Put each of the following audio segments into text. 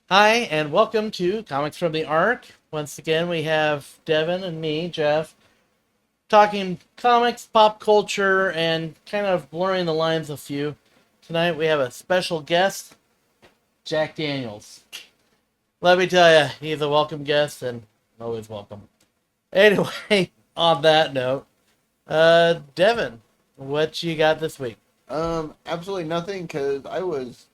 Hi, and welcome to Comics from the Ark. Once again, we have Devin and me, Jeff, talking comics, pop culture, and kind of blurring the lines a few. Tonight, we have a special guest, Jack Daniels. Let me tell you, he's a welcome guest and always welcome. Anyway, on that note, Devin, what you got this week? Absolutely nothing because I was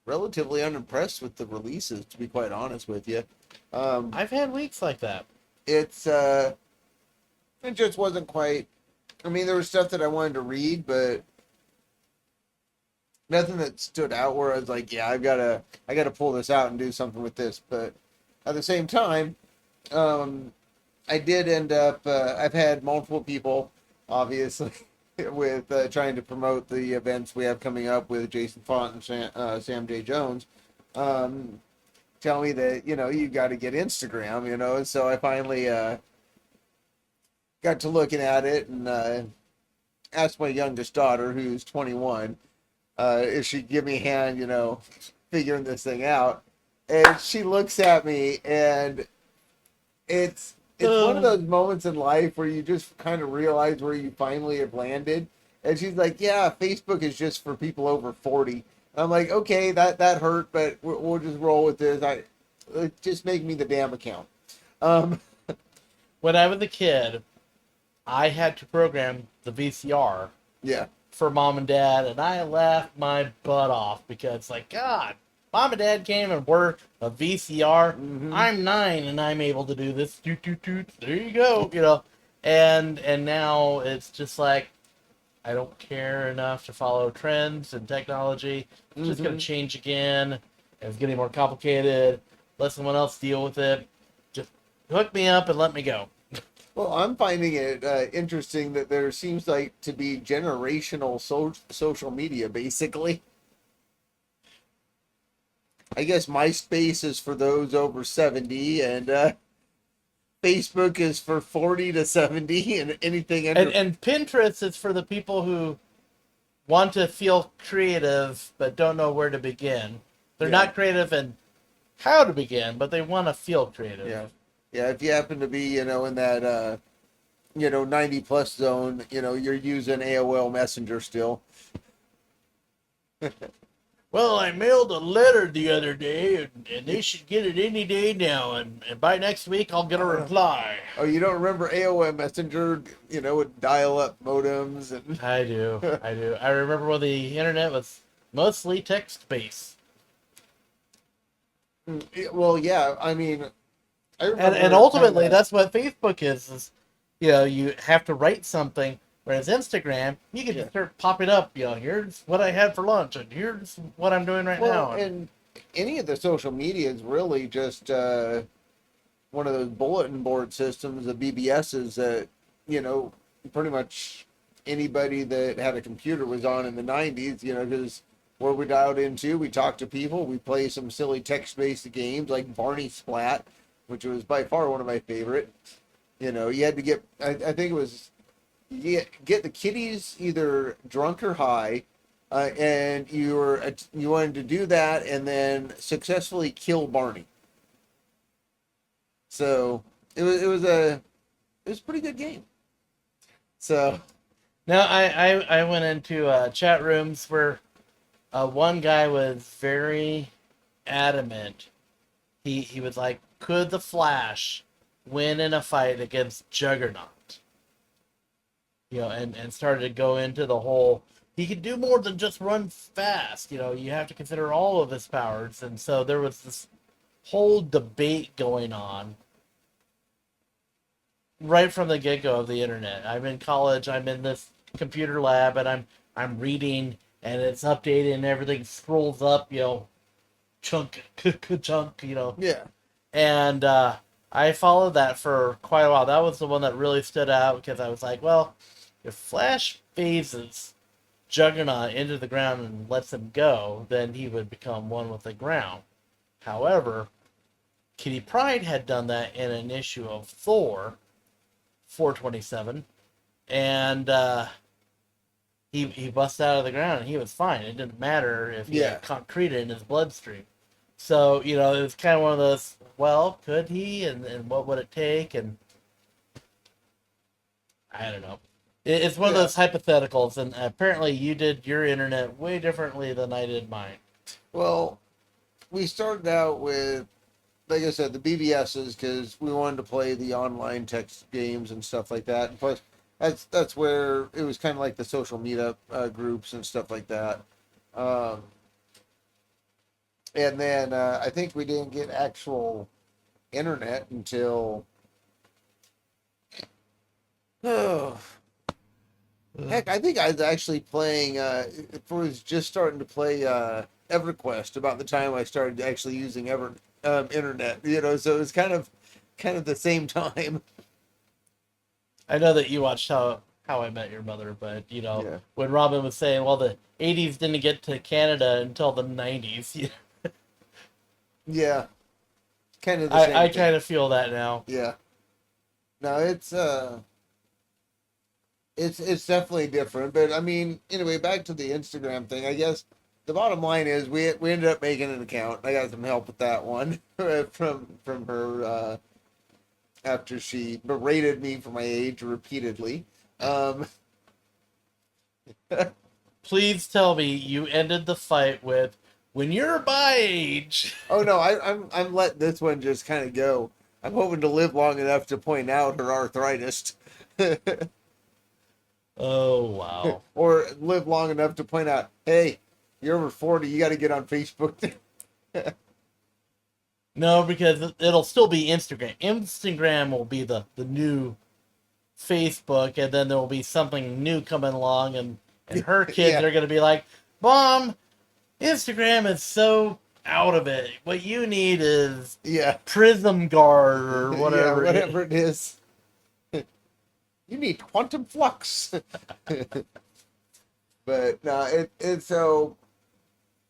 relatively unimpressed with the releases, to be quite honest with you. Um, I've had weeks like that. it's it just wasn't quite. I mean, there was stuff that I wanted to read, but nothing that stood out where I was like, yeah, I gotta pull this out and do something with this. But at the same time, um, I did end up. I've had multiple people, obviously, with trying to promote the events we have coming up with Jason Font and Sam J. Jones. Um, Tell me that you got to get Instagram. And so I finally got to looking at it and asked my youngest daughter, who's 21, if she'd give me a hand, figuring this thing out. And she looks at me and it's one of Uh, those moments in life where you just kind of realize where you finally have landed. And she's like, "Yeah, Facebook is just for people over 40." I'm like, "Okay, that hurt, but we'll just roll with this. Just make me the damn account." Um, when I was a kid, I had to program the VCR yeah. for mom and dad, and I laughed my butt off because, like, God, mom and dad came and worked a VCR. Hmm. I'm 9 and I'm able to do this. Doot, doot, doot. There you go. And now it's just like I don't care enough to follow trends and technology. It's just gonna Hmm. change again. It's getting more complicated. Let someone else deal with it. Just hook me up and let me go. Well, I'm finding it interesting that there seems like to be generational social media, basically. I guess MySpace is for those over 70, and Facebook is for 40 to 70, and anything And under. and Pinterest is for the people who want to feel creative but don't know where to begin. They're Yeah, not creative in how to begin, but they want to feel creative. yeah, yeah. If you happen to be, in that, 90 plus zone, you're using AOL Messenger still. Well, I mailed a letter the other day, and they should get it any day now, and by next week I'll get a Uh, reply. oh, you don't remember AOL Messenger, with dial up modems and. I do, I do. I remember when the internet was mostly text based, Well, yeah, I mean, I and remember kind ultimately of. that's what Facebook is. You have to write something. Whereas Instagram, you can Yeah. just start popping up. Here's what I had for lunch, and here's what I'm doing right Well, now. And and any of the social media is really just one of those bulletin board systems, the BBSs that, you know, pretty much anybody that had a computer was on in the 90s, because where we dialed into, we talked to people, we play some silly text-based games like Barney Splat, which was by far one of my favorite. You had to get, I think it was, get the kitties either drunk or high, and you wanted to do that and then successfully kill Barney. So it was a pretty good game. So now I went into chat rooms where one guy was very adamant. He was like, could the Flash win in a fight against Juggernaut? And started to go into the whole. He could do more than just run fast. You have to consider all of his powers, and so there was this whole debate going on right from the get go of the internet. I'm in college. I'm in this computer lab, and I'm reading, and it's updated, and everything scrolls up. Chunk, chunk. yeah, And I followed that for quite a while. That was the one that really stood out because I was like, well, if Flash phases Juggernaut into the ground and lets him go, then he would become one with the ground. However, Kitty Pryde had done that in an issue of Thor 427, and he busted out of the ground and he was fine. It didn't matter if he yeah. had concrete in his bloodstream. So, it's kind of one of those, well, could he? And what would it take? And I don't know. It's one of Yeah. those hypotheticals, and apparently you did your internet way differently than I did mine. Well, we started out with, like I said, the BBSs because we wanted to play the online text games and stuff like that. And plus, that's where it was kind of like the social meetup groups and stuff like that. Um, and then I think we didn't get actual internet until oh heck, I think I was actually playing. Was just starting to play EverQuest about the time I started actually using internet. So it was kind of the same time. I know that you watched How I Met Your Mother, but Yeah. when Robin was saying, well, the '80s didn't get to Canada until the '90s. Yeah, kind of the I same thing. kind of feel that now. Yeah. No, it's definitely different. But I mean, anyway, back to the Instagram thing. I guess the bottom line is we ended up making an account. I got some help with that one from her after she berated me for my age repeatedly. Um, Please tell me you ended the fight with, when you're my age. oh no, I'm letting this one just kind of go. I'm hoping to live long enough to point out her arthritis. Oh, wow. Or live long enough to point out, hey, you're over 40, you got to get on Facebook. No, because it'll still be Instagram. Instagram will be the new Facebook, and then there will be something new coming along, and her kids Yeah, are going to be like, Mom, Instagram is so out of it. What you need is yeah, Prism Guard or yeah, whatever. whatever it is. You need quantum flux. But no, it's so.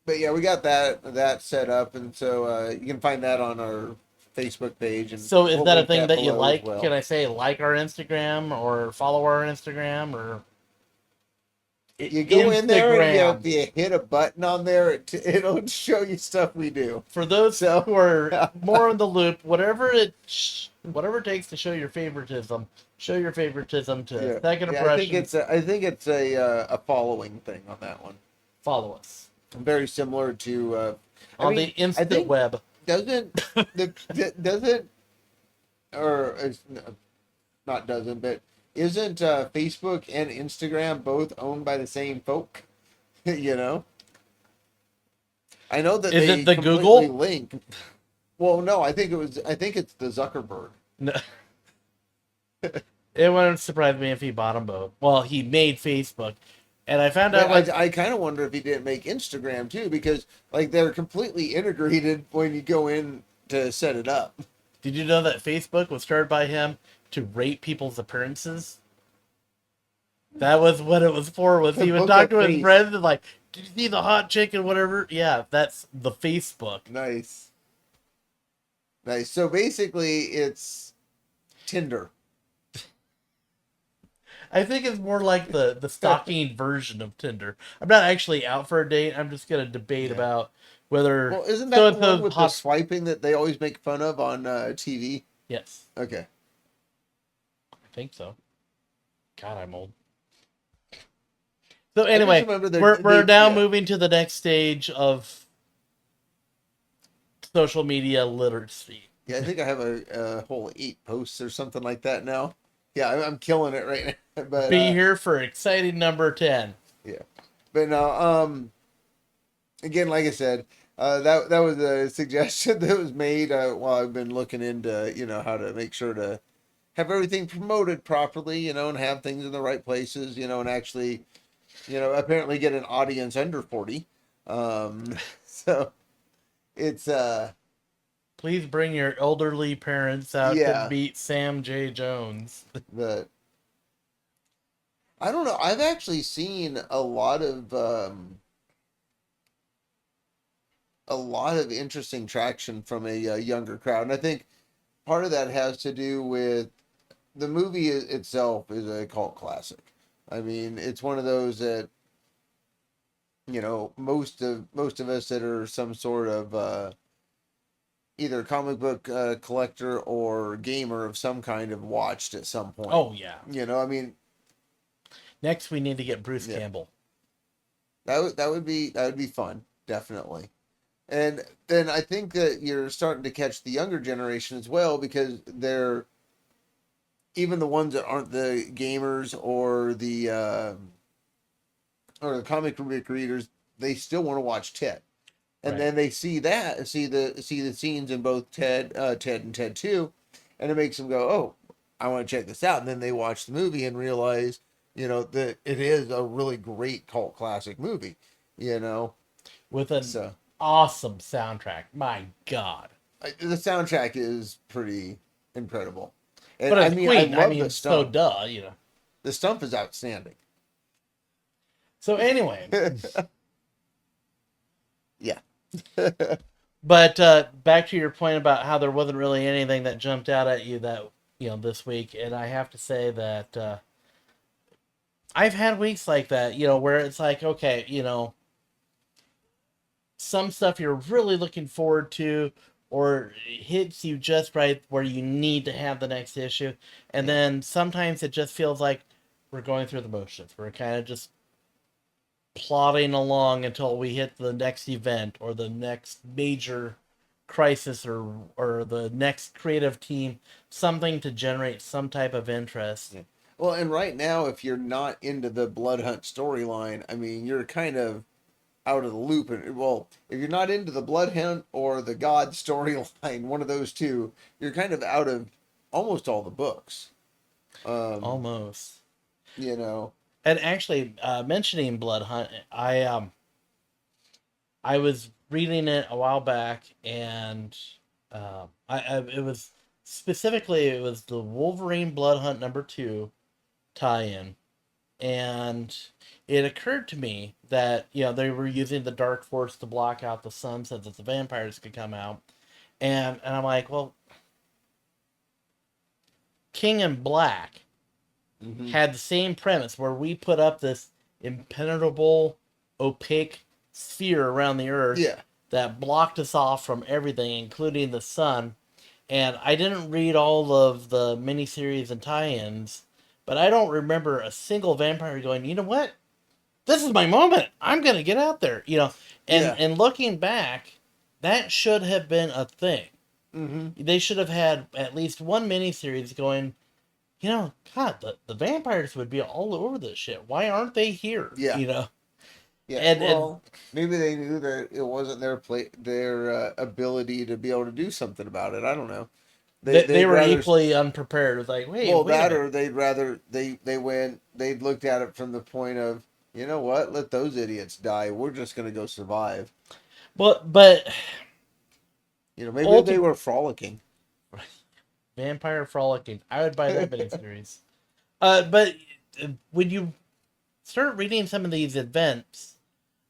But yeah, we got that set up, and so you can find that on our Facebook page, and So is we'll that a link thing that that you below as like? well. Can I say like our Instagram or follow our Instagram or You go in there, and Instagram? if you hit a button on there, it'll show you stuff we do. For those So who are more in the loop, whatever it takes to show your favoritism to yeah, Second yeah, Impressions. I think it's a following thing on that one. Follow us Very similar to. I on mean, the I instant think web. doesn't doesn't or it's not doesn't, but isn't Facebook and Instagram both owned by the same folk? you know, I know that Is it they the completely Google? link. Well, no, I think it was. I think it's the Zuckerberg. No, it wouldn't surprise me if he bought them both. Well, he made Facebook, and I found But out like, I kind of wonder if he didn't make Instagram too, because like they're completely integrated when you go in to set it up. did you know that Facebook was started by him to rate people's appearances? That was what it was for. Was To he would book talk a to his face. friends and like, did you see the hot chick and whatever? Yeah, that's the Facebook. Nice, nice. So basically, it's Tinder. I think it's more like the stalking version of Tinder. I'm not actually out for a date. I'm just gonna debate Yeah. about whether Well, isn't so that the and one so with the hot. swiping that they always make fun of on TV? Yes, Okay. I think so. God, I'm old. So I just anyway, remember we're they now yeah. moving to the next stage of social media literacy. Yeah, I think I have a whole 8 posts or something like that now. Yeah, I'm killing it right now. But Be here for exciting number 10. yeah. But no, again, like I said, that was a suggestion that was made while I've been looking into how to make sure to have everything promoted properly, and have things in the right places, and actually, apparently get an audience under 40. So it's Please bring your elderly parents out to yeah, meet Sam J. Jones. the I don't know. I've actually seen a lot of interesting traction from a younger crowd, and I think part of that has to do with the movie itself is a cult classic. I mean, it's one of those that most of us that are some sort of either comic book collector or gamer of some kind have watched at some point. Oh yeah. I mean, Next, we need to get Bruce yeah, Campbell. that would be fun, definitely. And then I think that you're starting to catch the younger generation as well, because they're, even the ones that aren't the gamers or the comic book readers, they still want to watch Ted. And Right. then they see the scenes in both Ted and Ted 2, and it makes them go, "Oh, I want to check this out." And then they watch the movie and realize, that it is a really great cult classic movie. You know, With an so awesome soundtrack. My God. the soundtrack is pretty incredible, and But I it's mean, I Queen. I love the mean, so stump. duh, you know. The stump is outstanding. So anyway, Yeah. but back to your point about how there wasn't really anything that jumped out at you that this week, and I have to say that I've had weeks like that, where it's like, okay, some stuff you're really looking forward to, or it hits you just right where you need to have the next issue, and Yeah. then sometimes it just feels like we're going through the motions. We're kind of just plodding along until we hit the next event or the next major crisis, or the next creative team, something to generate some type of interest. Yeah. Well, and right now, if you're not into the Blood Hunt storyline, I mean, you're kind of out of the loop. And well, if you're not into the Blood Hunt or the God storyline, one of those two, you're kind of out of almost all the books. Um, Almost. you know, And actually, mentioning Blood Hunt, I was reading it a while back, and it was specifically, it was the Wolverine Blood Hunt #2 tie-in, and it occurred to me that they were using the Dark Force to block out the sun so that the vampires could come out, and I'm like, well, King in Black hmm had the same premise where we put up this impenetrable, opaque sphere around the Earth yeah, that blocked us off from everything, including the sun. And I didn't read all of the miniseries and tie-ins, but I don't remember a single vampire going, you know what? This is my moment. I'm gonna get out there. And yeah, and looking back, that should have been a thing. hmm They should have had at least one miniseries going, God, the vampires would be all over this shit. Why aren't they here? yeah, yeah. And Well, maybe they knew that it wasn't their ability to be able to do something about it. I don't know. they They'd were rather. equally unprepared. It was like, wait, Well, wait a that, minute. or they'd looked at it from the point of, you know what, let those idiots die. We're just gonna go survive. But Maybe they ultimate were frolicking. vampire frolicking. I would buy that miniseries. But when you start reading some of these events,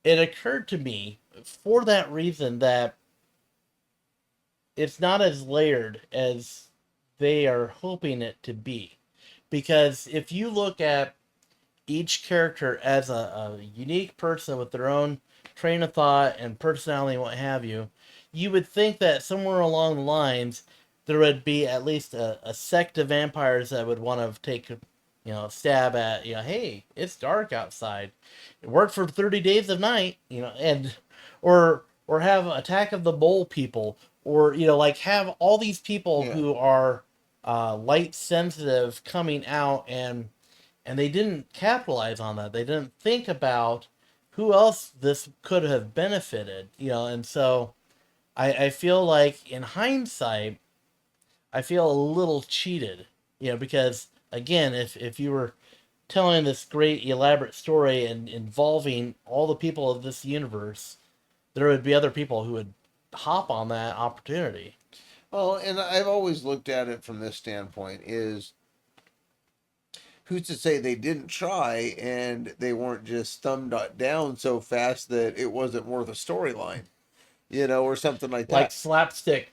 it occurred to me for that reason that it's not as layered as they are hoping it to be. Because if you look at each character as a unique person with their own train of thought and personality and what have you, you would think that somewhere along the lines there would be at least a sect of vampires that would want to take a stab at, hey, it's dark outside. It worked for 30 days of night, and or have Attack of the Mole people, or like have all these people Yeah, who are light sensitive coming out, and they didn't capitalize on that. They didn't think about who else this could have benefited, and so I feel like in hindsight, I feel a little cheated, because again, if you were telling this great elaborate story and involving all the people of this universe, there would be other people who would hop on that opportunity. well, and I've always looked at it from this standpoint: is who's to say they didn't try and they weren't just thumbed down so fast that it wasn't worth a storyline, or something like Like that. Slapstick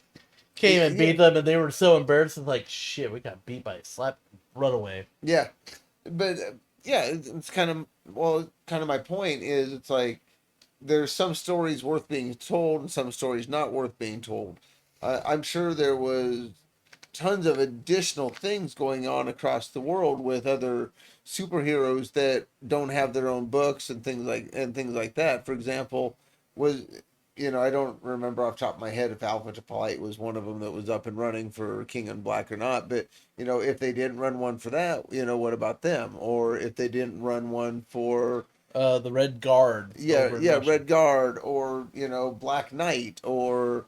came and Yeah, beat them, and they were so embarrassed. It's like, shit, we got beat by a slap run away. yeah, but yeah, it's kind of my point is, it's like there's some stories worth being told and some stories not worth being told. I'm sure there was tons of additional things going on across the world with other superheroes that don't have their own books and things like that. For example, was I don't remember off the top of my head if Alpha to Polite was one of them that was up and running for King and Black or not. But if they didn't run one for that, what about them? Or if they didn't run one for The Red Guard yeah, over in yeah, Russia. Red Guard or Black Knight or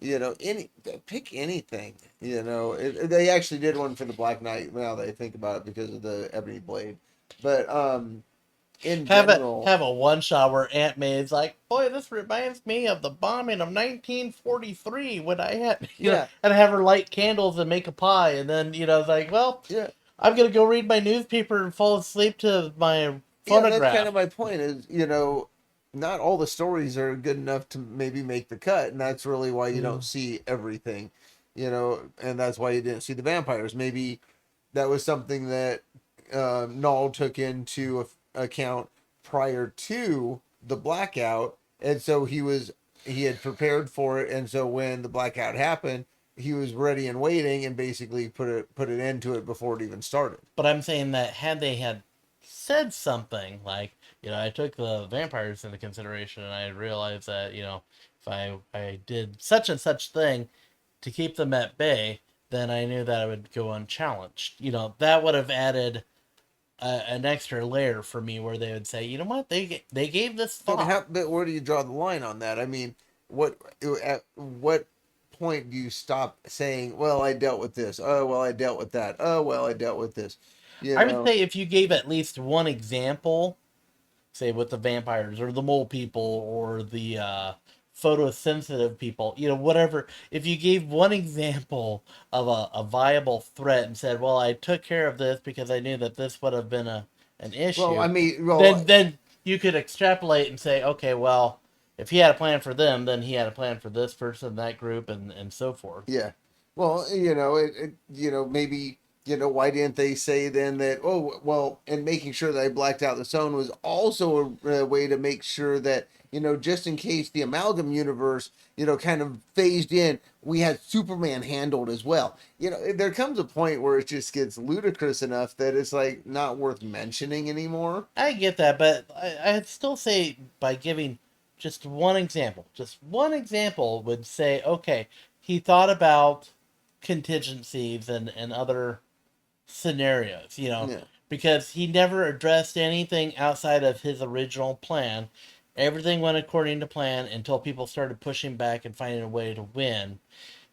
any pick anything. They actually did one for the Black Knight. Now that I think about it, because of the Ebony Blade, but in general, Have a one shot where Aunt May is like, "Boy, this reminds me of the bombing of 1943 when I had yeah, and have her light candles and make a pie, and then it's like, well, yeah, I'm gonna go read my newspaper and fall asleep to my yeah. That's kind phonograph." of my point. Is not all the stories are good enough to maybe make the cut, and that's really why you don't Mm. see everything. And that's why you didn't see the vampires. Maybe that was something that Null took into account prior to the blackout, and so he had prepared for it, and so when the blackout happened, he was ready and waiting, and basically put an end to it before it even started. But I'm saying that had they had said something like, I took the vampires into consideration and I realized that, if I did such and such thing to keep them at bay, then I knew that I would go unchallenged. That would have added an extra layer for me where they would say, you know what, they gave this thought. But where do you draw the line on that? I mean, at what point do you stop saying, "Well, I dealt with this. Oh, well, I dealt with that. Oh, well, I dealt with this." You I would know, say if you gave at least one example, say with the vampires or the mole people or the photosensitive people, whatever. If you gave one example of a viable threat and said, "Well, I took care of this because I knew that this would have been an well, issue," I mean, well, then you could extrapolate and say, "Okay, well, if he had a plan for them, then he had a plan for this person, that group, and so forth." yeah. Well, maybe, why didn't they say then that, oh, well, and making sure that I blacked out the zone was also a way to make sure that, just in case the amalgam universe, kind of phased in, we had Superman handled as well. There comes a point where it just gets ludicrous enough that it's like not worth mentioning anymore. I get that, but I'd still say by giving just one example would say, okay, he thought about contingencies and other scenarios, Yeah. because he never addressed anything outside of his original plan. Everything went according to plan until people started pushing back and finding a way to win.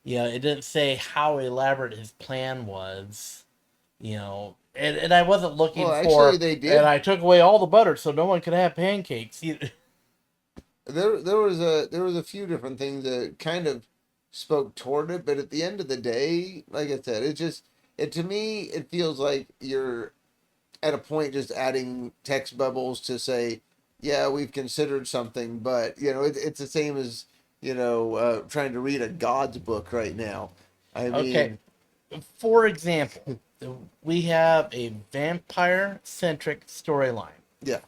It didn't say how elaborate his plan was, and I wasn't Well, looking actually, for, they and did. I took away all the butter so no one could have pancakes. There was a few different things that kind of spoke toward it, but at the end of the day, like I said, it to me it feels like you're at a point just adding text bubbles to say, yeah, we've considered something, but it's the same as trying to read a God's book right now. I Okay, mean, for example, we have a vampire centric storyline, yeah,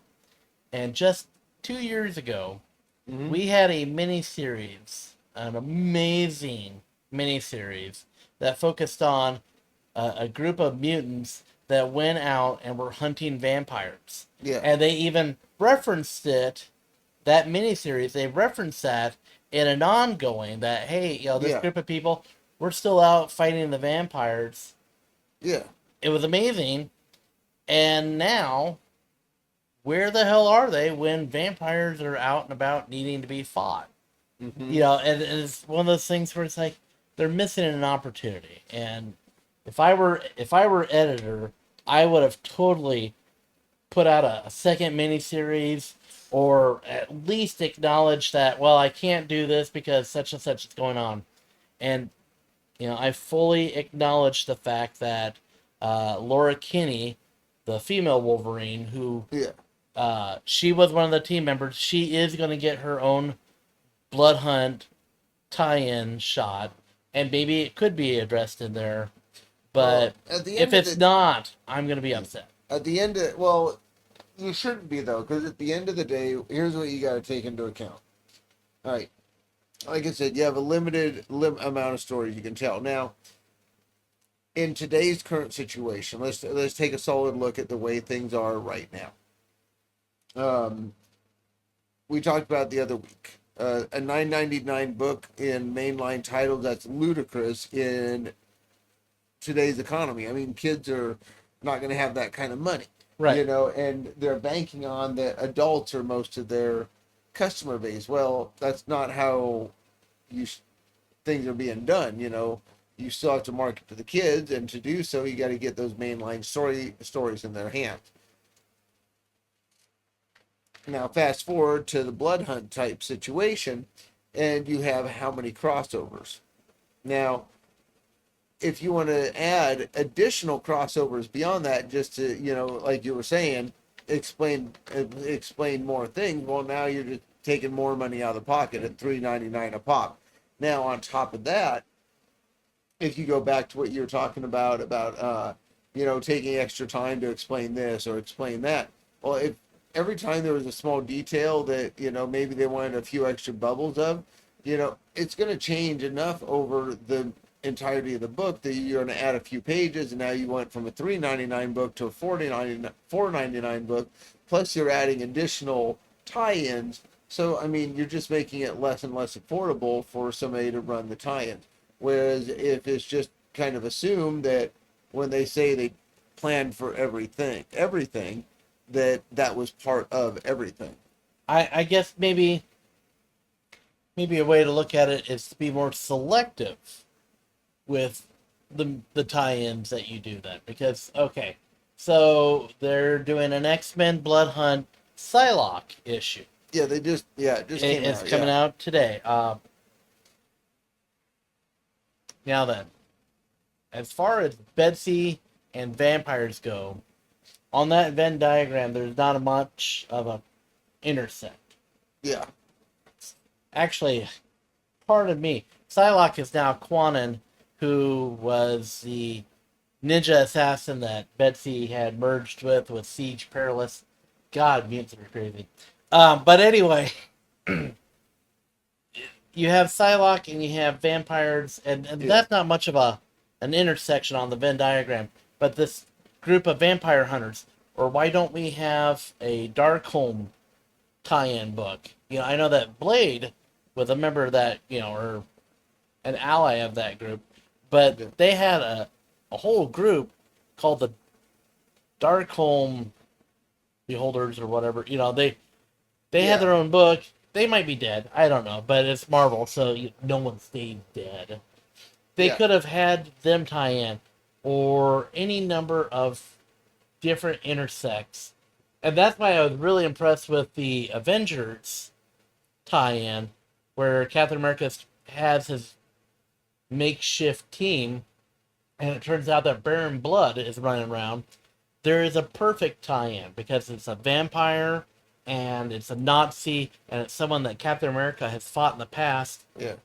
and just 2 years ago, hmm we had a miniseries, an amazing miniseries that focused on a group of mutants that went out and were hunting vampires. yeah, And they even referenced it, that miniseries, they referenced that in an ongoing that, hey, this yeah, group of people, we're still out fighting the vampires. yeah, It was amazing. And now, where the hell are they when vampires are out and about needing to be fought? hmm And it's one of those things where it's like they're missing an opportunity. And if I were editor, I would have totally put out a second miniseries, or at least acknowledge that, well, I can't do this because such and such is going on. And I fully acknowledge the fact that Laura Kinney, the female Wolverine, who yeah. she was one of the team members, she is going to get her own Blood Hunt tie-in shot, and maybe it could be addressed in there. Well, But if it's not, I'm gonna be upset. well, you shouldn't be though, because at the end of the day, here's what you got to take into account. All right, like I said, you have a limited amount of stories you can tell. Now, in today's current situation, let's take a solid look at the way things are right now. Um, we talked about the other week. A 9.99 book in mainline titles, that's ludicrous in today's economy. I mean, kids are not going to have that kind of money, Right. and they're banking on that adults are most of their customer base. Well, that's not how you things are being done. You still have to market to the kids, and to do so, you got to get those mainline stories in their hands. Now, fast forward to the blood hunt type situation, and you have how many crossovers. Now, if you want to add additional crossovers beyond that, just to like you were saying, explain more things. Well, now you're just taking more money out of the pocket at $3.99 a pop. Now, on top of that, if you go back to what you're talking about taking extra time to explain this or explain that. Well, if every time there was a small detail that maybe they wanted a few extra bubbles of, it's going to change enough over the entirety of the book that you're going to add a few pages, and now you went from a $3.99 book to a $4.99 book. Plus, you're adding additional tie-ins. So, I mean, you're just making it less and less affordable for somebody to run the tie-ins. Whereas if it's just kind of assumed that when they say they planned for everything, that was part of everything. I guess maybe a way to look at it is to be more selective with the tie-ins that you do then, because okay, so they're doing an X-Men Blood Hunt Psylocke issue. Yeah, it just came It's out. coming Yeah. out today. Now then, as far as Betsy and vampires go, on that Venn diagram, there's not much of a intersect. Yeah. Actually, pardon me, Psylocke is now Quanon, who was the ninja assassin that Betsy had merged with Siege Perilous. God, mutants are crazy. But anyway, you have Psylocke and you have vampires, and Yeah. that's not much of an intersection on the Venn diagram. But this group of vampire hunters, or why don't we have a Darkholme tie-in book? I know that Blade was a member of that, or an ally of that group, but Yeah. they had a whole group called the Darkholme Beholders or whatever. They had Yeah. their own book. They might be dead. I don't know, but it's Marvel, so no one stays dead. They Yeah. could have had them tie in, or any number of different intersects, and that's why I was really impressed with the Avengers tie-in, where Captain America has his makeshift team, and it turns out that Baron Blood is running around. There is a perfect tie-in because it's a vampire and it's a Nazi and it's someone that Captain America has fought in the past. Yeah.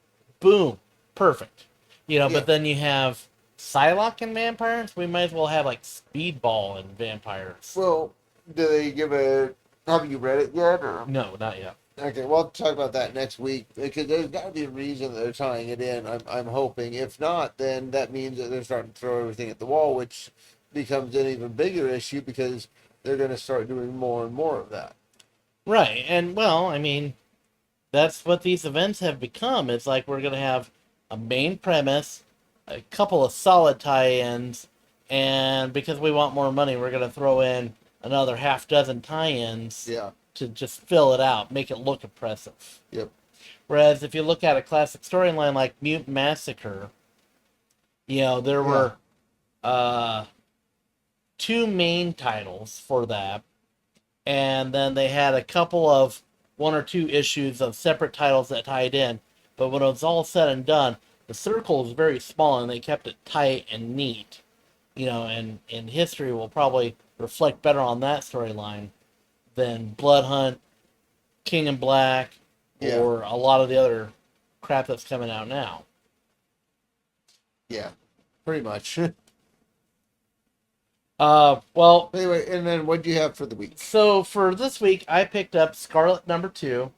Boom, perfect. Yeah. But then you have Psylocke and vampires. We might as well have like Speedball and vampires. Well, do they give a? Have you read it yet? Or No, not yet. okay, we'll talk about that next week because there's got to be a reason that they're tying it in. I'm hoping. If not, then that means that they're starting to throw everything at the wall, which becomes an even bigger issue because they're going to start doing more and more of that. Right, and well, I mean, that's what these events have become. It's like we're gonna have a main premise, a couple of solid tie-ins, and because we want more money, we're gonna throw in another half dozen tie-ins Yeah. to just fill it out, make it look impressive. Yep. Whereas if you look at a classic storyline like Mutant Massacre, there were uh, two main titles for that, and then they had a couple of one or two issues of separate titles that tied in. But when it was all said and done, the circle was very small, and they kept it tight and neat. And history will probably reflect better on that storyline than Blood Hunt, King in Black, Yeah. or a lot of the other crap that's coming out now. Yeah. Pretty much. Well, Anyway, and then what do you have for the week? so for this week, I picked up Scarlet #2.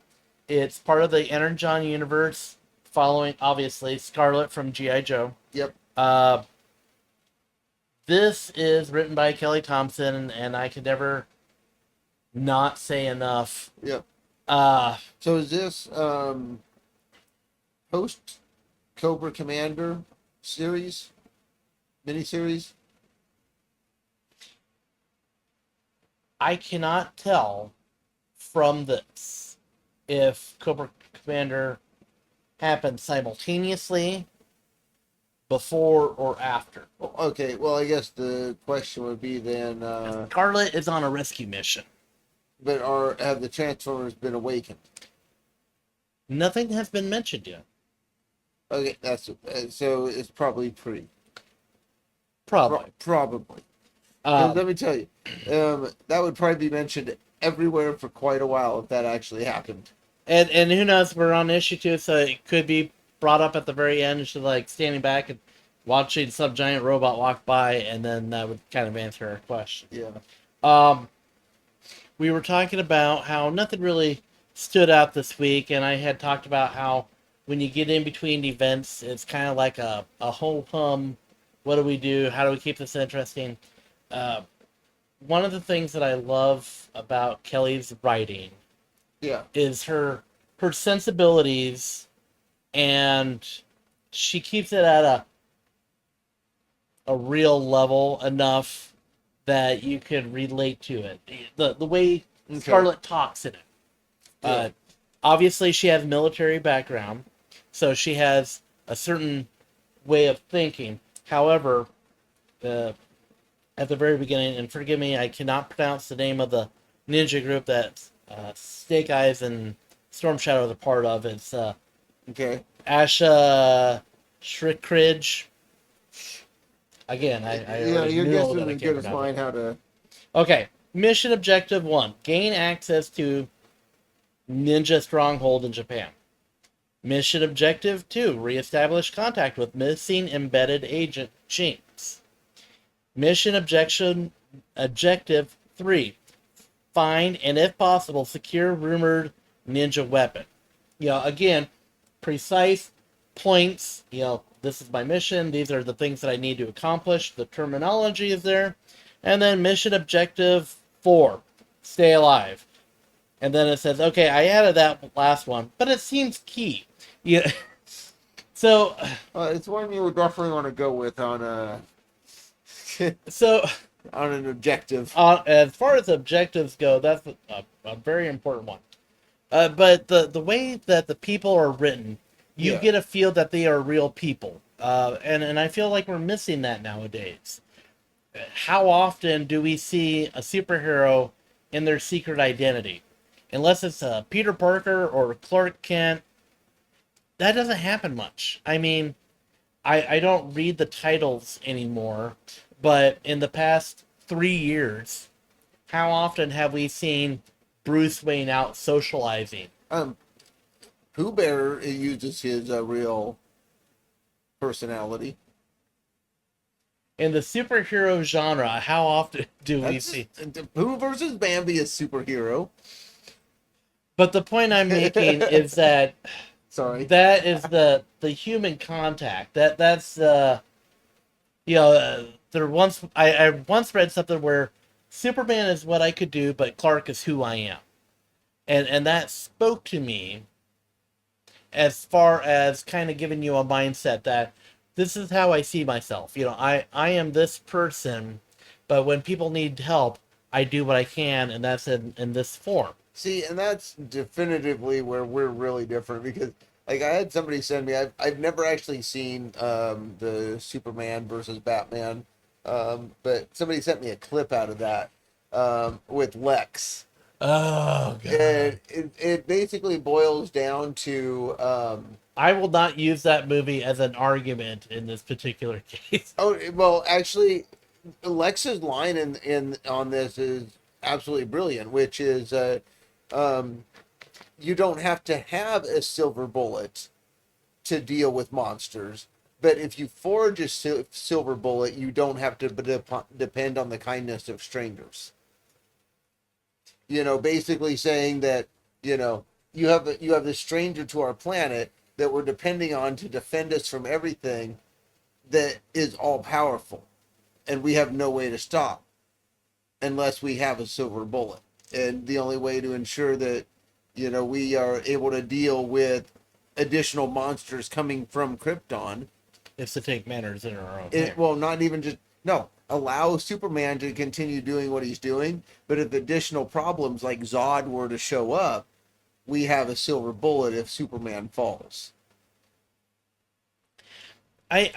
It's part of the Energon universe. following obviously Scarlet from GI Joe. Yep. Uh, this is written by Kelly Thompson, and I could never not say enough. Yep. Uh, So is this post Cobra Commander series, miniseries? I cannot tell from this if Cobra Commander happened simultaneously, before, or after. Okay, well, I guess the question would be then, Scarlet is on a rescue mission. but have the Transformers been awakened? Nothing has been mentioned yet. Okay, that's so it's probably pre. Probably. Probably. 'Cause let Um, me tell you, that would probably be mentioned everywhere for quite a while if that actually happened. and who knows? We're on issue 2, so it could be brought up at the very end. She's like standing back and watching some giant robot walk by, and then that would kind of answer our question. Yeah. We were talking about how nothing really stood out this week, and I had talked about how when you get in between events, it's kind of like a whole hum. What do we do? How do we keep this interesting? Uh, One of the things that I love about Kelly's writing Yeah. is her sensibilities, and she keeps it at a real level enough that you could relate to it. The way Okay. Scarlet talks in it. Yeah. Obviously, she has military background, so she has a certain way of thinking. However, at the very beginning, and forgive me, I cannot pronounce the name of the ninja group that Snake Eyes and Storm Shadow are part of. It's Okay. Asha Shrickridge. Again, I Yeah, already your knew guess that is I as can't good as pronounce mine it. how to. Okay, mission objective 1: gain access to Ninja Stronghold in Japan. Mission objective 2: reestablish contact with missing embedded agent Jinx. Mission objective 3: find and, if possible, secure rumored ninja weapon. Again, precise points. This is my mission. These are the things that I need to accomplish. The terminology is there. And then mission objective 4: stay alive. And then it says, okay, I added that last one, but it seems key. Yeah. So, It's one you would definitely want to go with on a so on an objective. as far as objectives go, that's a very important one. But the way that the people are written, you Yeah. get a feel that they are real people. And I feel like we're missing that nowadays. How often do we see a superhero in their secret identity? Unless it's Peter Parker or Clark Kent, that doesn't happen much. I mean, I don't read the titles anymore, but in the past 3 years, how often have we seen Bruce Wayne out socializing? Pooh Bear uses his real personality. In the superhero genre, how often do we That's see? Pooh versus Bambi is superhero. But the point I'm making is that Sorry. that is the human contact. That's there once I once read something where Superman is what I could do, but Clark is who I am, and that spoke to me as far as kind of giving you a mindset that this is how I see myself. I am this person, but when people need help, I do what I can, and that's in this form. See, and that's definitively where we're really different because, like, I had somebody send me. I've never actually seen the Superman versus Batman, but somebody sent me a clip out of that with Lex. Oh god. And it basically boils down to I will not use that movie as an argument in this particular case. oh well actually Lex's line in on this is absolutely brilliant, which is um, you don't have to have a silver bullet to deal with monsters, but if you forge a silver bullet, you don't have to depend on the kindness of strangers. Basically saying that you have this stranger to our planet, that we're depending on to defend us from everything that is all powerful, and we have no way to stop unless we have a silver bullet. And the only way to ensure that, we are able to deal with additional monsters coming from Krypton is to take manners in our own it hands. well, not even just no, allow Superman to continue doing what he's doing, but if additional problems like Zod were to show up, we have a silver bullet if Superman falls. I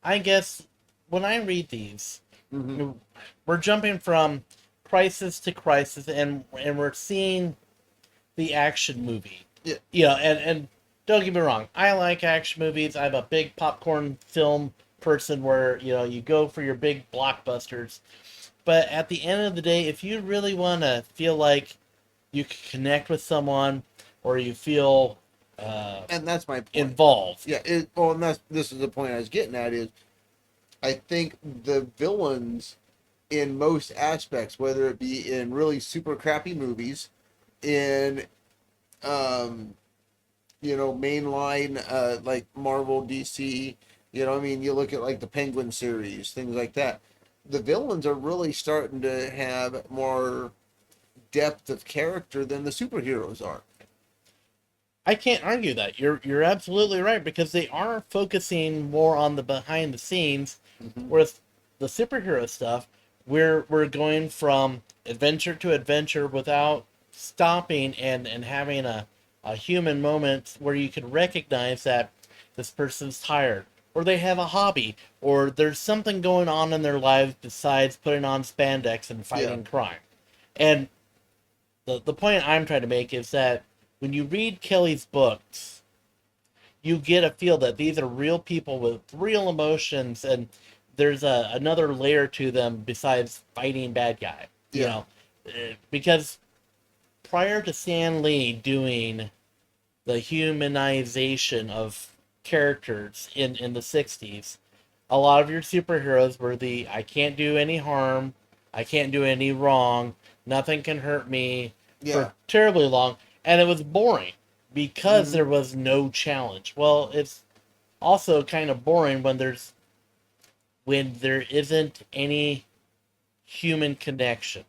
I guess when I read these, Mm-hmm. we're jumping from crisis to crisis, and we're seeing the action movie. Yeah. And don't get me wrong, I like action movies. I'm a big popcorn film person where, you go for your big blockbusters. But at the end of the day, if you really want to feel like you can connect with someone or you feel And that's my point. involved. Yeah, and this is the point I was getting at is I think the villains in most aspects, whether it be in really super crappy movies, in mainline like Marvel, DC, I mean, you look at like the Penguin series, things like that. The villains are really starting to have more depth of character than the superheroes are. I can't argue that. You're absolutely right because they are focusing more on the behind the scenes, Mm-hmm. whereas the superhero stuff, we're going from adventure to adventure without stopping and having a human moment where you can recognize that this person's tired or they have a hobby or there's something going on in their lives besides putting on spandex and Yeah. fighting crime. And the point I'm trying to make is that when you read Kelly's books, you get a feel that these are real people with real emotions, and there's another layer to them besides fighting bad guy. Yeah. Because prior to Stan Lee doing the humanization of characters in the 60s, a lot of your superheroes were the I can't do any harm, I can't do any wrong, nothing can hurt me Yeah. for terribly long, and it was boring because there Mm-hmm. was no challenge. Well, it's also kind of boring when there isn't any human connection.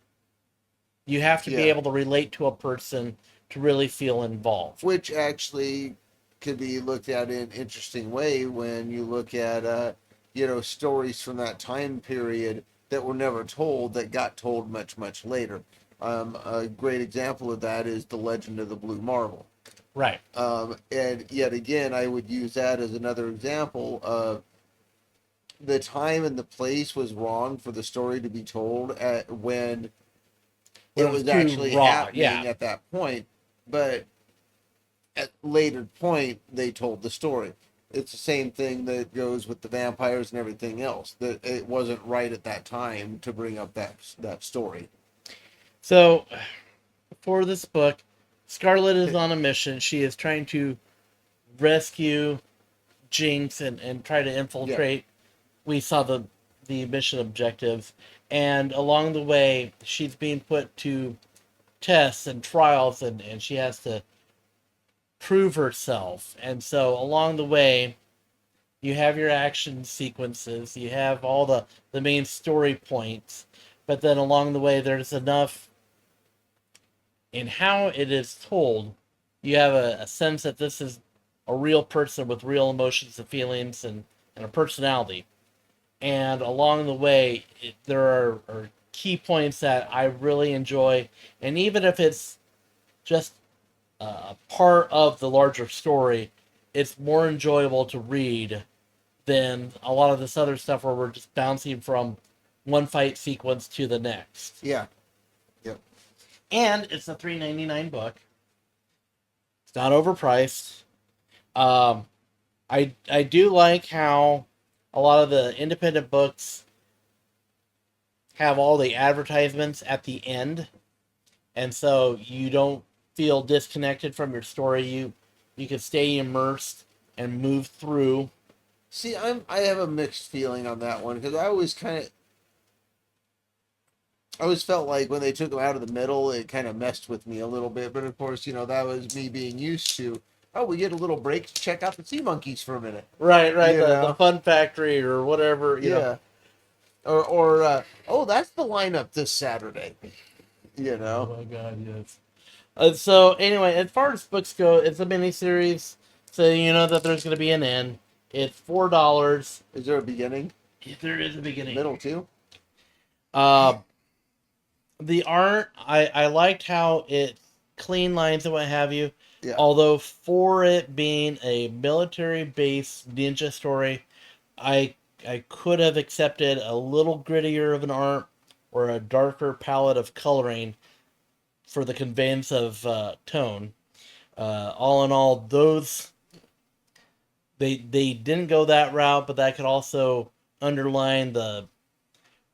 You have to be Yeah. able to relate to a person to really feel involved. Which actually could be looked at in an interesting way when you look at stories from that time period that were never told that got told much later. A great example of that is the Legend of the Blue Marble. Right. And yet again, I would use that as another example of the time and the place was wrong for the story to be told at when When it it was was too actually raw, happening yeah. at that point. But at later point, they told the story. It's the same thing that goes with the vampires and everything else. That it wasn't right at that time to bring up that story. So, for this book, Scarlet is on a mission. She is trying to rescue Jinx and try to Yeah, infiltrate. We saw the mission objectives, and along the way, she's being put to tests and trials, and she has to prove herself. And so, along the way, you have your action sequences, you have all the main story points, but then along the way, there's enough in how it is told. You have a sense that this is a real person with real emotions and feelings and a personality. And along the way, there are key points that I really enjoy. And even if it's just a part of the larger story, it's more enjoyable to read than a lot of this other stuff where we're just bouncing from one fight sequence to the next. yeah, yep. And it's a $3.99 book. It's not overpriced. Um, I do like how a lot of the independent books have all the advertisements at the end, and so you don't feel disconnected from your story. You can stay immersed and move through. See, I have a mixed feeling on that one because I always felt like when they took them out of the middle, it kind of messed with me a little bit. But of course, that was me being used to oh, we get a little break to check out the sea monkeys for a minute. Right, right. You The know? fun factory or whatever, you know. Yeah. Oh, that's the lineup this Saturday. You Oh know? my God, yes. So anyway, as far as books go, it's a mini series, so you know that there's going to be an end. It's $4. Is there a beginning? There is a beginning. Middle too? Uh, the art, I liked how it clean lines and what have you. Yeah. Although for it being a military-based ninja story, I could have accepted a little grittier of an art or a darker palette of coloring for the conveyance of tone. All in all, those they didn't go that route, but that could also underline the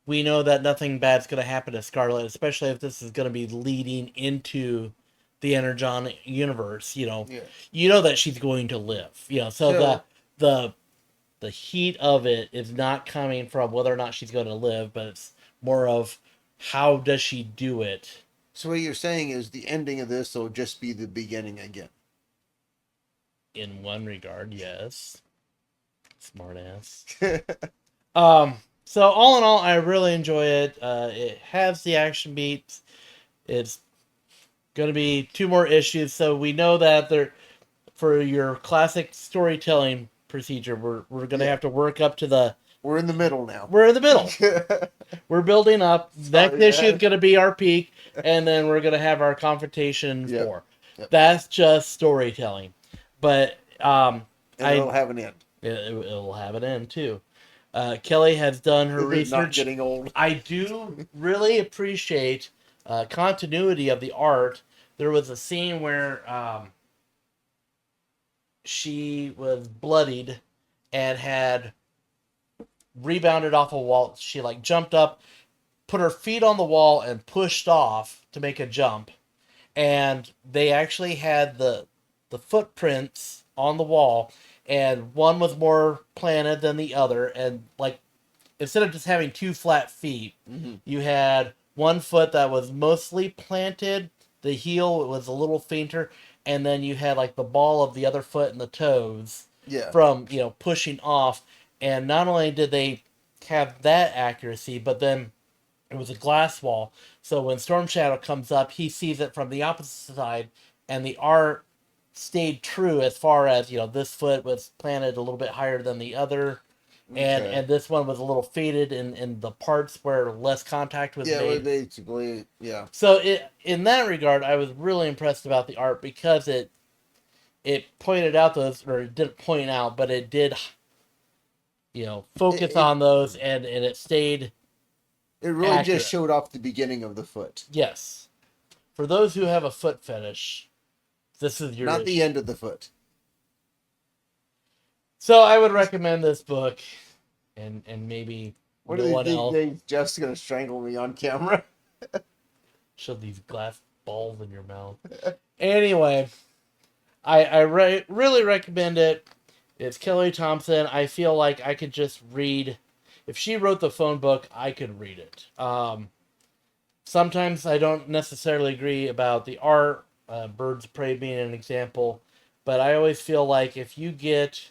we know that nothing bad's going to happen to Scarlet, especially if this is going to be leading into the Energon universe. Yeah. You know that she's going to live. So So, the the heat of it is not coming from whether or not she's going to live, but it's more of how does she do it. so what you're saying is the ending of this will just be the beginning again. In one regard, yes, smartass. Um, so all in all, I really enjoy it. It has the action beats. It's going to be 2 more issues, so we know that they're for your classic storytelling procedure. We're going to Yeah. have to work up to the. We're in the middle now. We're in the middle. We're building up. Next issue is man. going to be our peak, and then we're going to have our confrontation Yep. 4. Yep. That's just storytelling, but And it'll have an end. it'll have an end too. Kelly has done her This is not research. getting old. I do really appreciate continuity of the art. There was a scene where she was bloodied and had rebounded off a wall. She like jumped up, put her feet on the wall, and pushed off to make a jump. And they actually had the footprints on the wall, and one was more planted than the other. And like instead of just having 2 flat feet, Mm-hmm. you had one foot that was mostly planted. The heel was a little fainter, and then you had like the ball of the other foot and the toes Yeah. from pushing off. And not only did they have that accuracy, but then it was a glass wall. So when Storm Shadow comes up, he sees it from the opposite side, and the art stayed true as far as this foot was planted a little bit higher than the other, and Okay. and this one was a little faded in the parts where less contact was Yeah, well, made. basically, yeah. So in that regard, I was really impressed about the art because it pointed out those, or it didn't point out, but it did focus It, on those, and it stayed it really accurate. just showed off the beginning of the foot. Yes. For those who have a foot fetish, this is your Not issue. the end of the foot. So I would recommend this book, and maybe What no do one they else. think? Jeff's gonna strangle me on camera. Shove these glass balls in your mouth. Anyway, I really recommend it. It's Kelly Thompson. I feel like I could just read. If she wrote the phone book, I could read it. Sometimes I don't necessarily agree about the art, Birds of Prey being an example, but I always feel like if you get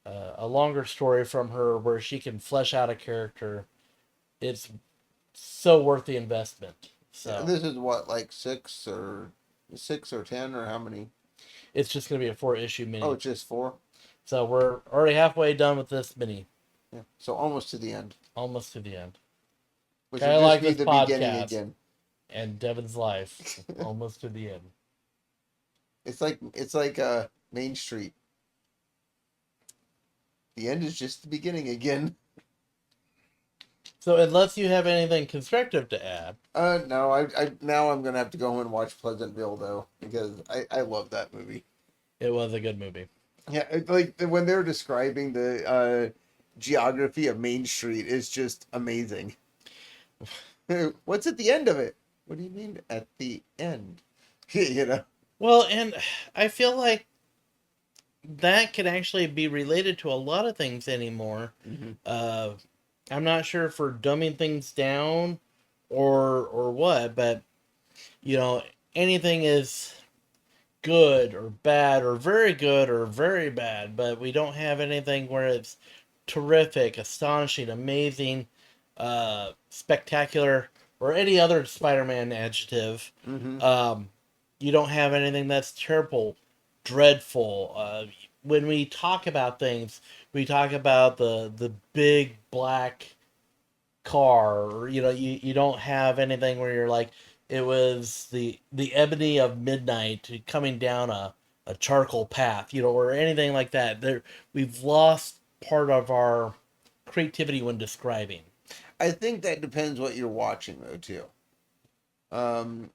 a longer story from her where she can flesh out a character, it's so worth the investment. So This is what, like 6 or 10 or how many? it's just going to be a 4-issue mini. Oh, it's just 4. So we're already halfway done with this mini. Yeah, so almost to the end. Almost to the end. Which Kinda will just like be this the beginning podcast. again. And Devin's life. Almost to the end. It's like Main Street. The end is just the beginning again. So unless you have anything constructive to add. No, I now I'm gonna have to go home and watch Pleasantville though because I love that movie. It was a good movie. Yeah, like when they're describing the geography of Main Street is just amazing. What's at the end of it? What do you mean at the end? You know? Well, and I feel like that could actually be related to a lot of things anymore. Mm-hmm. I'm not sure if we're dumbing things down or what, but anything is good or bad or very good or very bad, but we don't have anything where it's terrific, astonishing, amazing, spectacular, or any other Spider-Man adjective. Mm-hmm. Um, you don't have anything that's terrible, dreadful. When we talk about things, we talk about the big black car, or you don't have anything where you're like, it was the ebony of midnight coming down a charcoal path, or anything like that. There, we've lost part of our creativity when describing. I think that depends what you're watching though too. Um,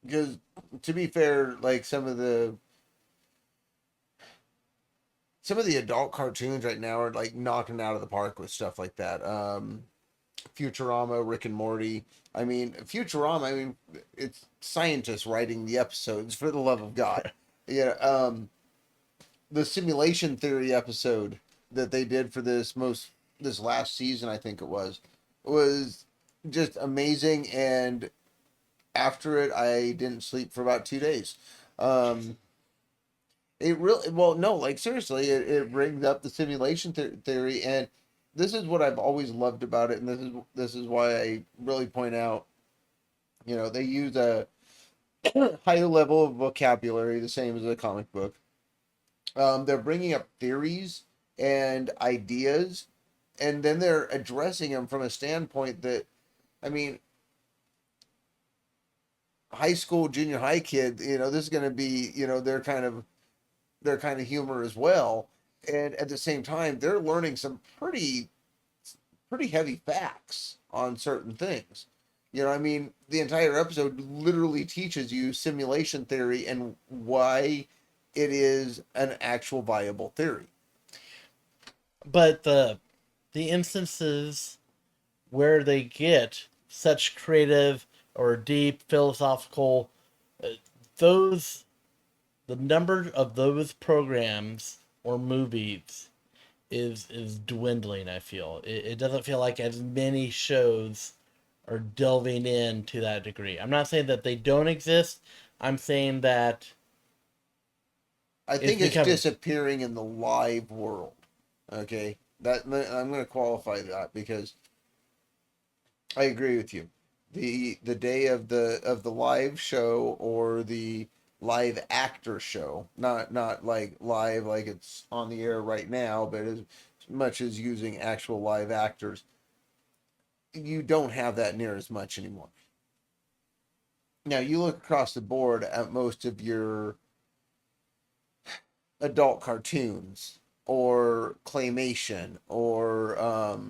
because to be fair, like some of the adult cartoons right now are like knocking out of the park with stuff like that. Futurama, Rick and Morty. I mean, Futurama. I mean, it's scientists writing the episodes for the love of God. Yeah. The simulation theory episode that they did for this last season, I think it was just amazing. And after it, I didn't sleep for about 2 days. Um, it really, well, no, like seriously, it brings up the simulation theory, and this is what I've always loved about it, and this is why I really point out, they use a higher level of vocabulary, the same as a comic book. They're bringing up theories and ideas, and then they're addressing them from a standpoint that, I mean, high school, junior high kid, this is going to be, their kind of humor as well. And at the same time, they're learning some pretty heavy facts on certain things. I mean, the entire episode literally teaches you simulation theory and why it is an actual viable theory. But the instances where they get such creative or deep philosophical, uh, those the number of those programs or movies is dwindling. I feel it doesn't feel like as many shows are delving in to that degree. I'm not saying that they don't exist. I'm saying that I it's think it's becoming. disappearing in the live world. Okay, that I'm going to qualify that because I agree with you. The day of the live show or the live actor show, not like live like it's on the air right now, but as much as using actual live actors, you don't have that near as much anymore. Now you look across the board at most of your adult cartoons or claymation or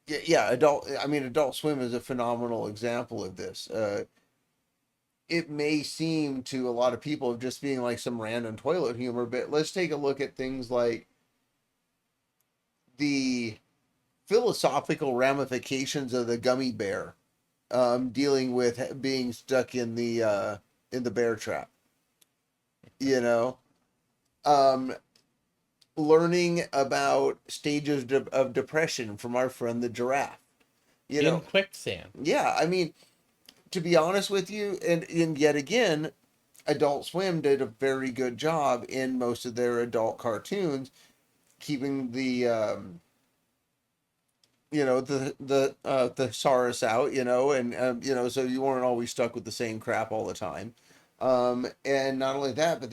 yeah, adult. I mean, Adult Swim is a phenomenal example of this. It may seem to a lot of people of just being like some random toilet humor, but let's take a look at things like the philosophical ramifications of the gummy bear, dealing with being stuck in the bear trap. You know, um, learning about stages of depression from our friend the giraffe. You In know, quicksand. yeah. I mean, to be honest with you, and yet again, Adult Swim did a very good job in most of their adult cartoons, keeping the thesaurus out, and so you weren't always stuck with the same crap all the time. And not only that, but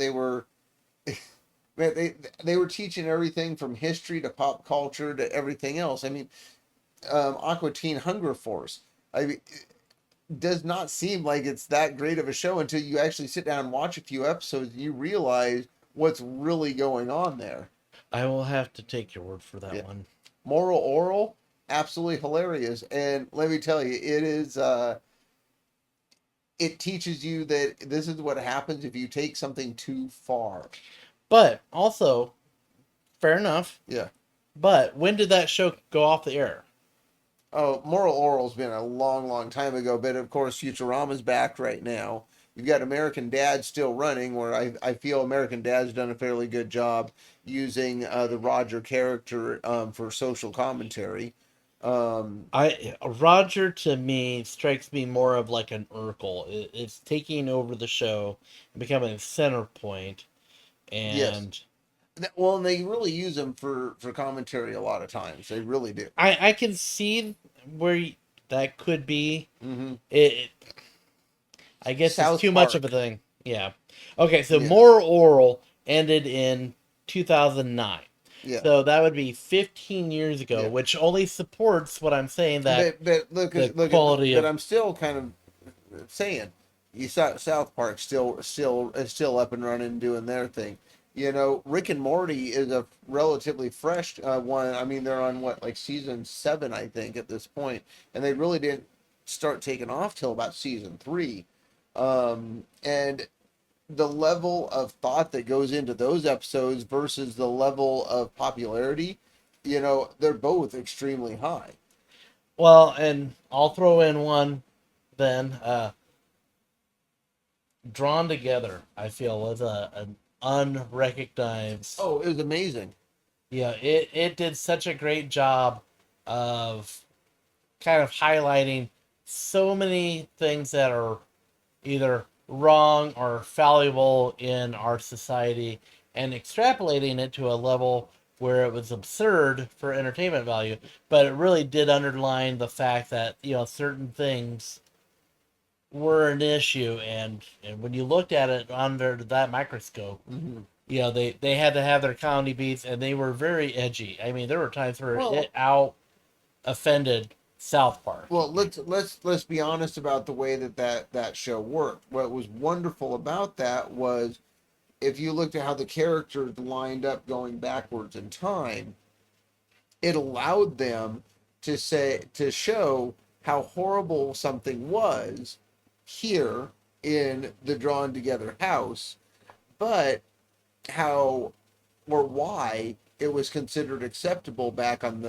man, they were teaching everything from history to pop culture to everything else. I mean, Aqua Teen Hunger Force. I mean, does not seem like it's that great of a show until you actually sit down and watch a few episodes and you realize what's really going on there. I will have to take your word for that Yeah. one. Moral Oral, absolutely hilarious. And let me tell you, it teaches you that this is what happens if you take something too far. But also, fair enough. Yeah. But when did that show go off the air? Oh, Moral Oral's been a long, long time ago, but of course Futurama's back right now. You've got American Dad still running, where I feel American Dad's done a fairly good job using the Roger character for social commentary. Roger to me strikes me more of like an Urkel. It's taking over the show and becoming a center point, Yes. and Well, and they really use him for commentary a lot of times. They really do. I can see where that could be. Hmm. It I guess it's South too much of a Park. thing. Yeah. Okay, so Yeah. More Oral ended in 2009. Yeah. So that would be 15 years ago, Yeah. which only supports what I'm saying that But look the look at quality but of I'm still kind of saying you saw South Park still is still up and running doing their thing. You know, Rick and Morty is a relatively fresh one. I mean, they're on what, like season 7, I think, at this point, and they really didn't start taking off till about season 3. And the level of thought that goes into those episodes versus the level of popularity, they're both extremely high. well, and I'll throw in one then Drawn Together, I feel was an unrecognized. Oh, it was amazing. Yeah, it did such a great job of kind of highlighting so many things that are either wrong or fallible in our society and extrapolating it to a level where it was absurd for entertainment value, but it really did underline the fact that certain things were an issue, and when you looked at it under that microscope, Hmm. they had to have their comedy beats, and they were very edgy. I mean, there were times where it Well, out offended South Park. well, let's be honest about the way that show worked. What was wonderful about that was if you looked at how the characters lined up going backwards in time, it allowed them to show how horrible something was here in the drawn together house, but how or why it was considered acceptable back at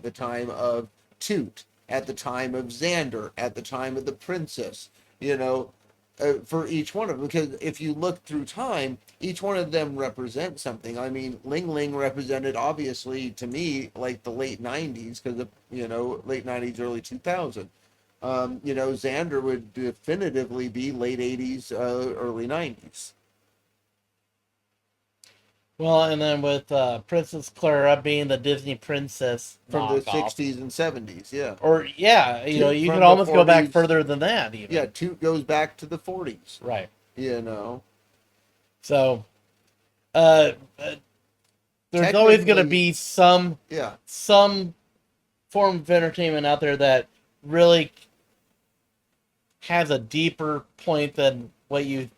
the time of Toot, at the time of Xander, at the time of the Princess, you know, for each one of them. Because if you look through time, each one of them represents something. I mean, Ling Ling represented, obviously, to me, like the late 90s, because of, late 90s, early 2000. Xander would definitively be late 80s, early 90s. Well, and then with Princess Clara being the Disney princess From the knockoff, 60s and 70s, yeah. or yeah, Toot you could from the almost go back 40s. further than that, Yeah, even. Toot goes back to the 40s. Right. You know, So, uh, there's always going to technically, be yeah. some form of entertainment out there that really has a deeper point than what you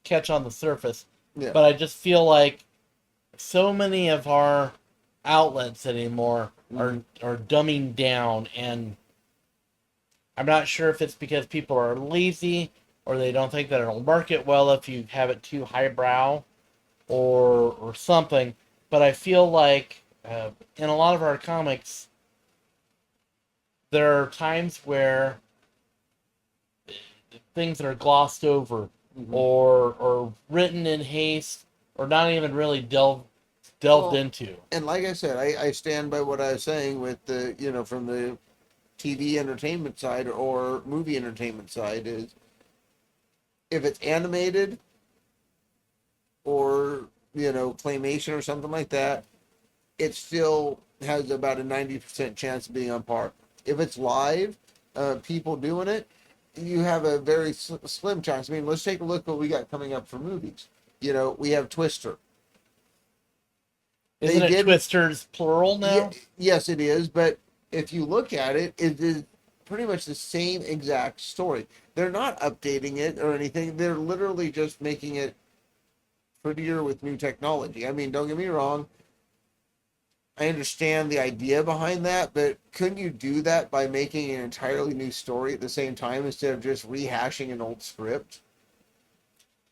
catch on the surface. Yeah. But I just feel like so many of our outlets anymore are Mhm. are dumbing down, and I'm not sure if it's because people are lazy or they don't think that it'll market well if you have it too highbrow or something. But I feel like in a lot of our comics, there are times where things are glossed over Mhm. or written in haste or not even really delved Well, into. and like I said, I stand by what I was saying with from the TV entertainment side or movie entertainment side is if it's animated or, claymation or something like that, it still has about a 90% chance of being on par. If it's live, people doing it, you have a very slim chance. I mean, let's take a look what we got coming up for movies. We have Twister. They Isn't it did, Twisters plural yeah, now? yes, it is, but if you look at it, it is pretty much the same exact story. They're not updating it or anything. They're literally just making it prettier with new technology. I mean, don't get me wrong. I understand the idea behind that, but couldn't you do that by making an entirely new story at the same time instead of just rehashing an old script?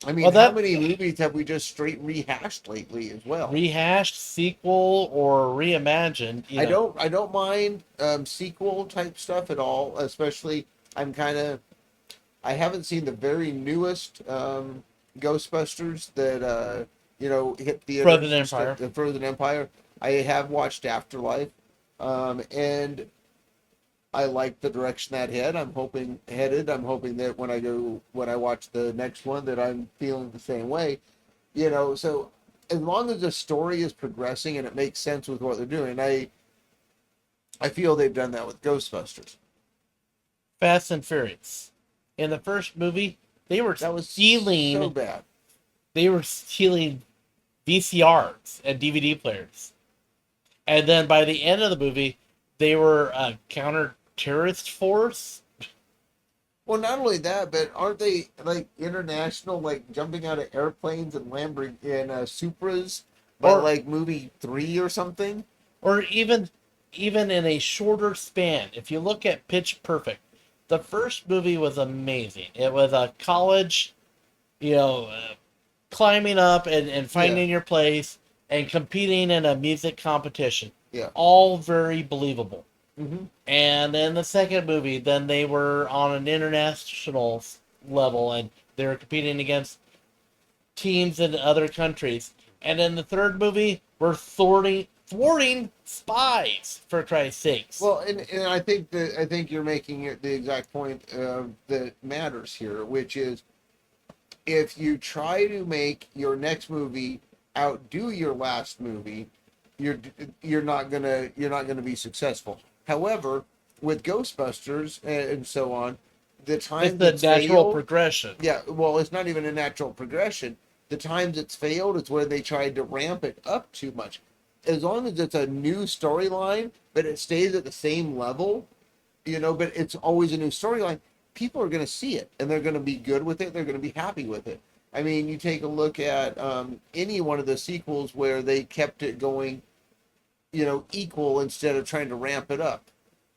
I mean, Well, how that many movies have we just straight rehashed lately as well? rehashed, sequel, or reimagined, I don't mind sequel type stuff at all, especially I haven't seen the very newest Ghostbusters that hit theaters Frozen just Empire. the Frozen Empire. I have watched Afterlife, and I like the direction that headed. I'm hoping that when I watch the next one that I'm feeling the same way. So as long as the story is progressing and it makes sense with what they're doing, I feel they've done that with Ghostbusters. Fast and Furious. In the first movie, they were That was so stealing bad. they were stealing VCRs and DVD players. And then by the end of the movie, they were a counter terrorist force. Well, not only that, but aren't they like international, like jumping out of airplanes and Lamborghini and Supras by Or like movie 3 or something? or even in a shorter span. If you look at Pitch Perfect, the first movie was amazing. It was a college, you know, climbing up and Yeah, finding your place and competing in a music competition. yeah. All very believable. Hmm. And then the second movie, then they were on an international level and they were competing against teams in other countries. And then the third movie, we're thwarting spies, for Christ's sakes. Well, and I think you're making it the exact point that matters here, which is if you try to make your next movie outdo your last movie, you're you're not gonna be successful. However, with Ghostbusters and so on, the It's times the it's natural failed, progression. yeah, well, it's not even a natural progression. The times it's failed is when they tried to ramp it up too much. As long as it's a new storyline, but it stays at the same level, but it's always a new storyline, people are going to see it and they're going to be good with it. They're going to be happy with it. I mean, you take a look at any one of the sequels where they kept it going, equal instead of trying to ramp it up,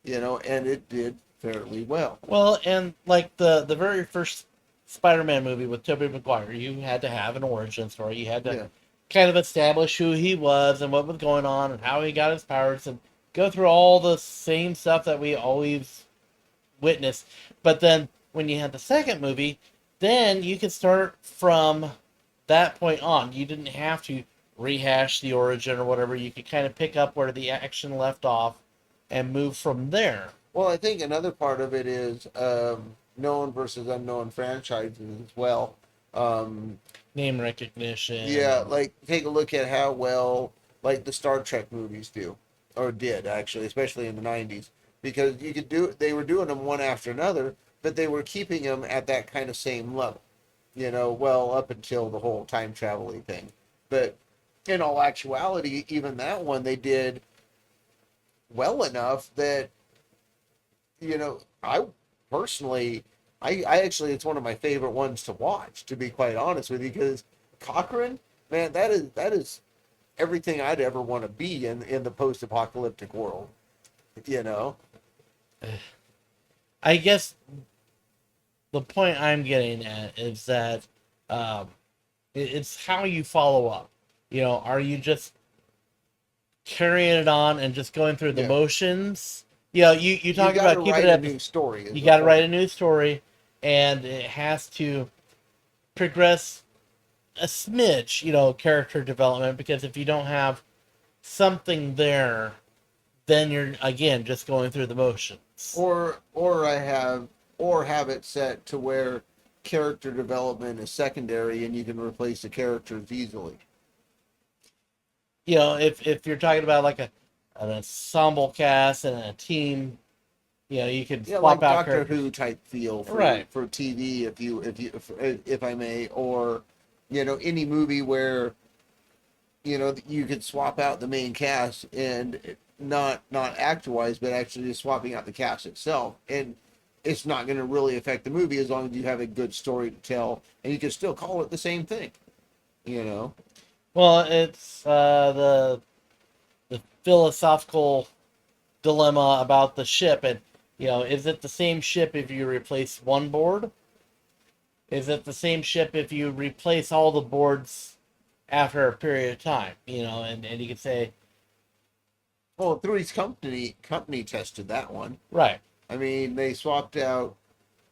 and it did fairly well. Well, and like the very first Spider-Man movie with Tobey Maguire, you had to have an origin story. You had to Yeah. kind of establish who he was and what was going on and how he got his powers and go through all the same stuff that we always witness. But then when you had the second movie, then you could start from that point on. You didn't have to rehash the origin or whatever. You could kind of pick up where the action left off and move from there. Well, I think another part of it is known versus unknown franchises as well. Um, Name recognition. yeah, And like take a look at how well like the Star Trek movies do, or did actually, especially in the '90s, because they were doing them one after another, but they were keeping them at that kind of same level, well up until the whole time traveling thing. But in all actuality, even that one they did well enough that I personally, I actually, it's one of my favorite ones to watch, to be quite honest with you, because Cochrane, man, that is everything I'd ever want to be in the post-apocalyptic world, you know. I guess the point I'm getting at is that um, it's how you follow up. Are you just carrying it on and just going through the Yeah, motions? You you talk got to about keeping write it a at new story, is you the got to write point. a new story, and it has to progress a smidge, character development, because if you don't have something there, then you're again just going through the motions. Or have it set to where character development is secondary and you can replace the characters easily. If you're talking about like an ensemble cast and a team, you could Yeah, swap like out Doctor characters. Who type feel for Right. for TV, if I may, or any movie where you could swap out the main cast and not actor wise, but actually just swapping out the cast itself, and it's not going to really affect the movie as long as you have a good story to tell, and you can still call it the same thing. You know, Well, it's the philosophical dilemma about the ship, and is it the same ship if you replace one board? Is it the same ship if you replace all the boards after a period of time? And you could say, well, Three's company tested that one. right. I mean, they swapped out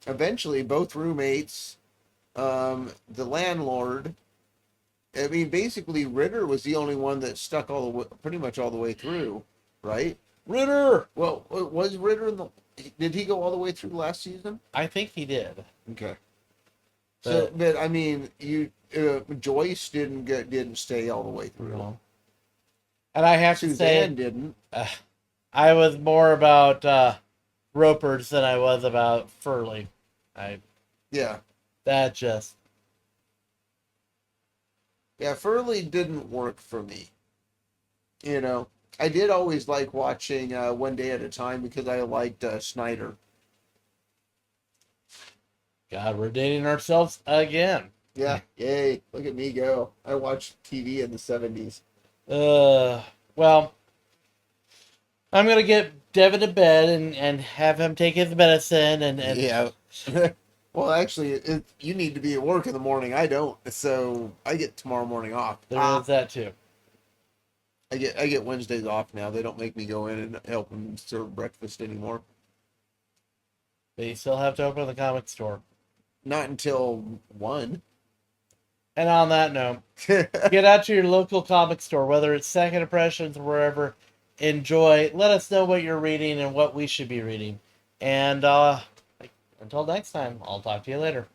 eventually both roommates, the landlord. I mean, basically, Ritter was the only one that stuck pretty much all the way through, right? Ritter. Well, was Ritter in the? Did he go all the way through last season? I think he did. Okay. So, But but I mean, Joyce didn't stay all the way through. no. And I have to Suzanne say, didn't. I was more about Ropers than I was about Furley. I Yeah. that just Yeah, Furley didn't work for me. You know, I did always like watching One Day at a Time because I liked Snyder. God, we're dating ourselves again. Yeah, yay! Look at me go. I watched TV in the '70s. Well, I'm gonna get Devin to bed and have him take his medicine and Yeah. Well, actually, you need to be at work in the morning. I don't, so I get tomorrow morning off. there is that too. I get Wednesdays off now. They don't make me go in and help them serve breakfast anymore. But you still have to open the comic store. Not until 1. And on that note, get out to your local comic store, whether it's Second Impressions or wherever. Enjoy. Let us know what you're reading and what we should be reading. And until next time, I'll talk to you later.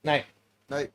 Night. Night.